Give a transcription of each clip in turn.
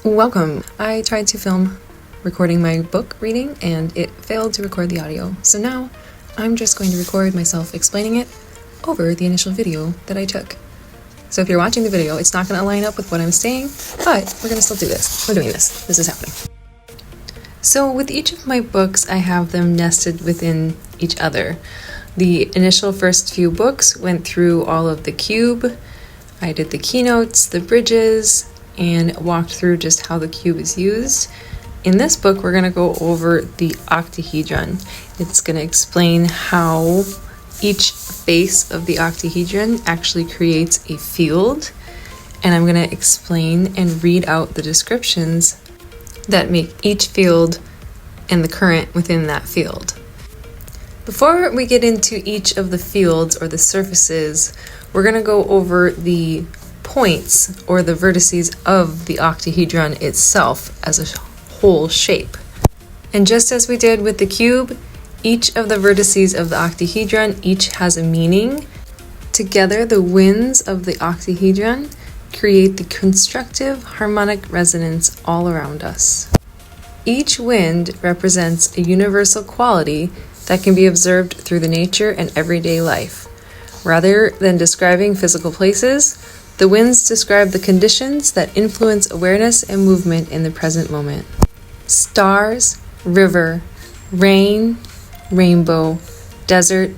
Welcome! I tried to film recording my book reading and it failed to record the audio. So now I'm just going to record myself explaining it over the initial video that I took. So if you're watching the video, it's not going to line up with what I'm saying, but we're going to still do this. We're doing this. This is happening. So with each of my books, I have them nested within each other. The initial first few books went through all of the cube. I did the keynotes, the bridges, and walked through just how the cube is used. In this book, we're going to go over the octahedron. It's going to explain how each face of the octahedron actually creates a field, and I'm going to explain and read out the descriptions that make each field and the current within that field. Before we get into each of the fields or the surfaces, we're going to go over the points or the vertices of the octahedron itself as a whole shape. And just as we did with the cube, each of the vertices of the octahedron each has a meaning. Together, the winds of the octahedron create the constructive harmonic resonance all around us. Each wind represents a universal quality that can be observed through the nature and everyday life. Rather than describing physical places, the winds describe the conditions that influence awareness and movement in the present moment. Stars, river, rain, rainbow, desert,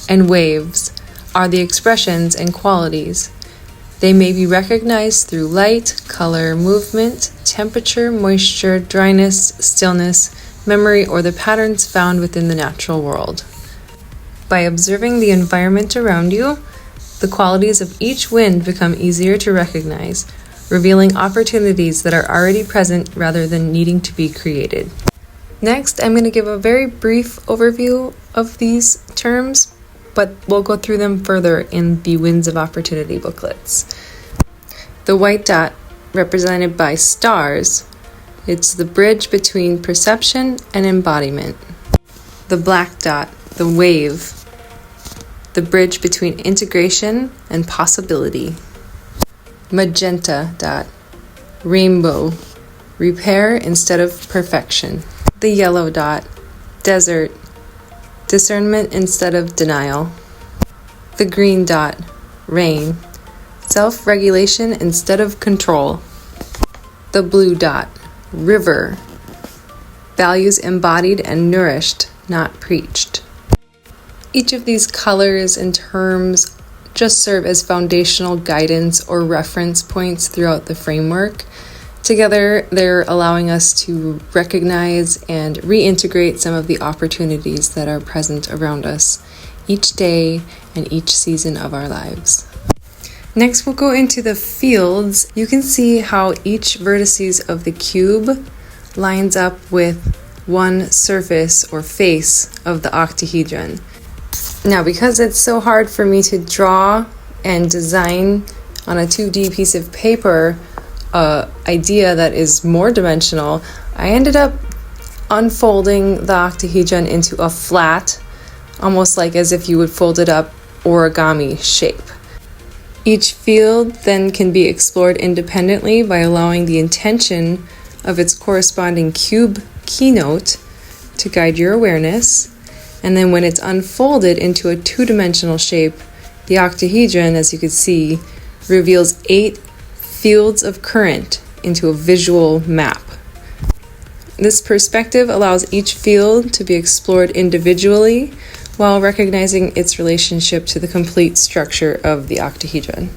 and waves are the expressions and qualities. They may be recognized through light, color, movement, temperature, moisture, dryness, stillness, memory, or the patterns found within the natural world. By observing the environment around you, the qualities of each wind become easier to recognize, revealing opportunities that are already present rather than needing to be created. Next, I'm going to give a very brief overview of these terms, but we'll go through them further in the Winds of Opportunity booklets. The white dot, represented by stars, it's the bridge between perception and embodiment. The black dot, the wave, the bridge between integration and possibility. Magenta dot, rainbow, repair instead of perfection. The yellow dot, desert, discernment instead of denial. The green dot, rain, self-regulation instead of control. The blue dot, river, values embodied and nourished, not preached. Each of these colors and terms just serve as foundational guidance or reference points throughout the framework. Together, they're allowing us to recognize and reintegrate some of the opportunities that are present around us each day and each season of our lives. Next, we'll go into the fields. You can see how each vertices of the cube lines up with one surface or face of the octahedron. Now, because it's so hard for me to draw and design on a 2D piece of paper idea that is more dimensional, I ended up unfolding the octahedron into a flat, almost like as if you would fold it up, origami shape. Each field then can be explored independently by allowing the intention of its corresponding cube keynote to guide your awareness. And then when it's unfolded into a two-dimensional shape, the octahedron, as you can see, reveals 8 fields of current into a visual map. This perspective allows each field to be explored individually while recognizing its relationship to the complete structure of the octahedron.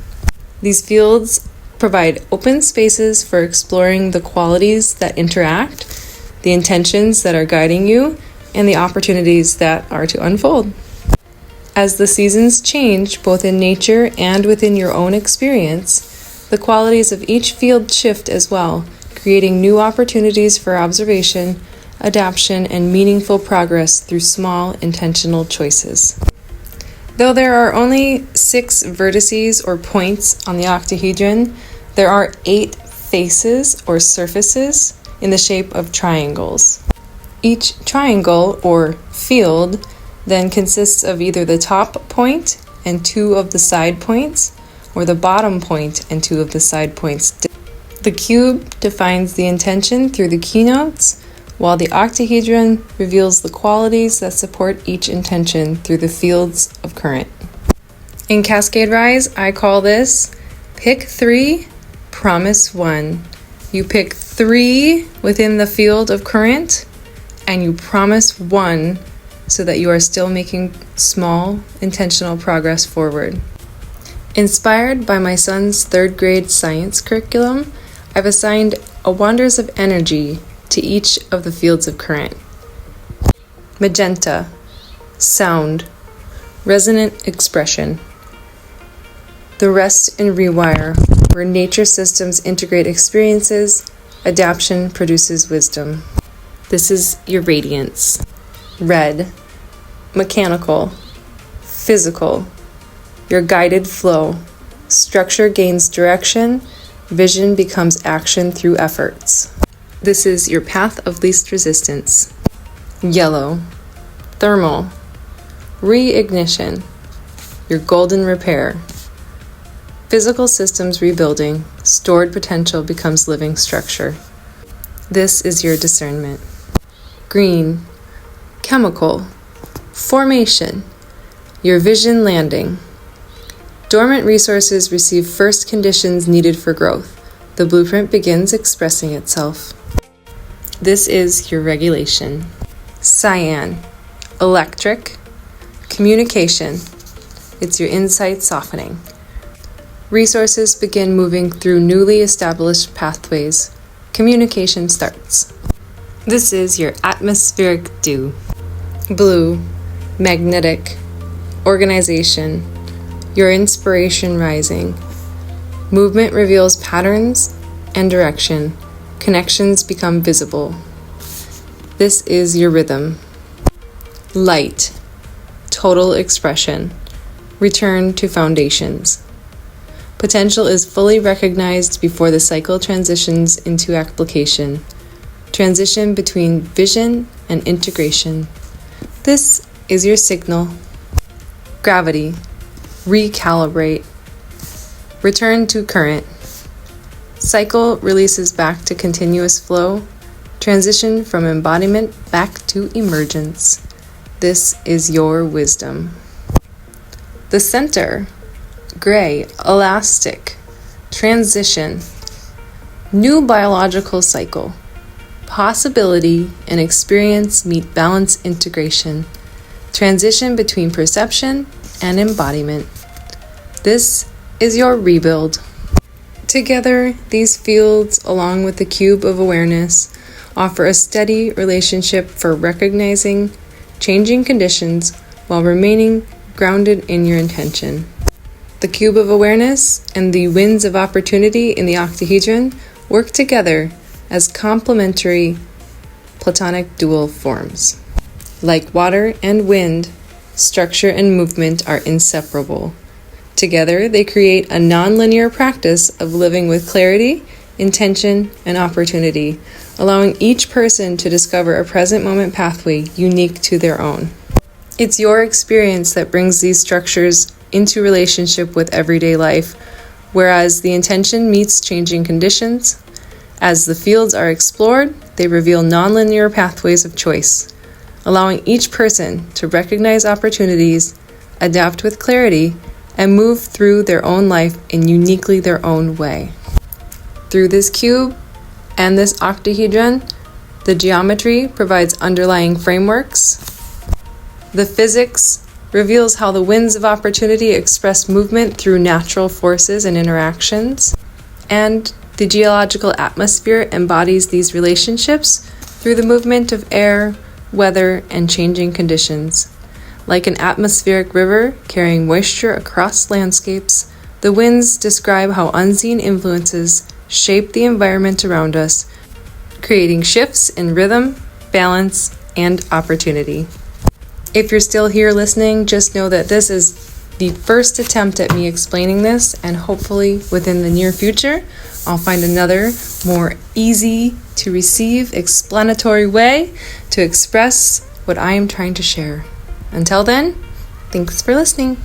These fields provide open spaces for exploring the qualities that interact, the intentions that are guiding you, and the opportunities that are to unfold. As the seasons change, both in nature and within your own experience, the qualities of each field shift as well, creating new opportunities for observation, adaptation, and meaningful progress through small, intentional choices. Though there are only 6 vertices or points on the octahedron, there are 8 faces or surfaces in the shape of triangles. Each triangle or field then consists of either the top point and 2 of the side points, or the bottom point and 2 of the side points. The cube defines the intention through the keynotes, while the octahedron reveals the qualities that support each intention through the fields of current. In Cascade Rise, I call this Pick 3, Promise 1. You pick 3 within the field of current, and you promise 1 so that you are still making small, intentional progress forward. Inspired by my son's 3rd grade science curriculum, I've assigned a Wonders of Energy to each of the fields of current. Magenta, sound, resonant expression. The rest and rewire, where nature systems integrate experiences, adaptation produces wisdom. This is your radiance. Red, mechanical, physical, your guided flow. Structure gains direction, vision becomes action through efforts. This is your path of least resistance. Yellow, thermal, reignition, your golden repair. Physical systems rebuilding, stored potential becomes living structure. This is your discernment. Green, chemical, formation, your vision landing. Dormant resources receive first conditions needed for growth. The blueprint begins expressing itself. This is your regulation. Cyan, electric, communication. It's your insight softening. Resources begin moving through newly established pathways. Communication starts. This is your atmospheric dew. Blue, magnetic, organization, your inspiration rising. Movement reveals patterns and direction. Connections become visible. This is your rhythm. Light, total expression. Return to foundations. Potential is fully recognized before the cycle transitions into application. Transition between vision and integration. This is your signal. Gravity, recalibrate. Return to current. Cycle releases back to continuous flow. Transition from embodiment back to emergence. This is your wisdom. The center, gray, elastic, transition, new biological cycle. Possibility and experience meet balance integration. Transition between perception and embodiment. This is your rebuild. Together, these fields, along with the cube of awareness, offer a steady relationship for recognizing changing conditions while remaining grounded in your intention. The cube of awareness and the winds of opportunity in the octahedron work together as complementary platonic dual forms. Like water and wind, structure and movement are inseparable. Together, they create a non-linear practice of living with clarity, intention, and opportunity, allowing each person to discover a present moment pathway unique to their own. It's your experience that brings these structures into relationship with everyday life, whereas the intention meets changing conditions. As the fields are explored, they reveal non-linear pathways of choice, allowing each person to recognize opportunities, adapt with clarity, and move through their own life in uniquely their own way. Through this cube and this octahedron, the geometry provides underlying frameworks. The physics reveals how the winds of opportunity express movement through natural forces and interactions. And the geological atmosphere embodies these relationships through the movement of air, weather, and changing conditions. Like an atmospheric river carrying moisture across landscapes, the winds describe how unseen influences shape the environment around us, creating shifts in rhythm, balance, and opportunity. If you're still here listening, just know that this is the first attempt at me explaining this, and hopefully within the near future, I'll find another more easy to receive, explanatory way to express what I am trying to share. Until then, thanks for listening.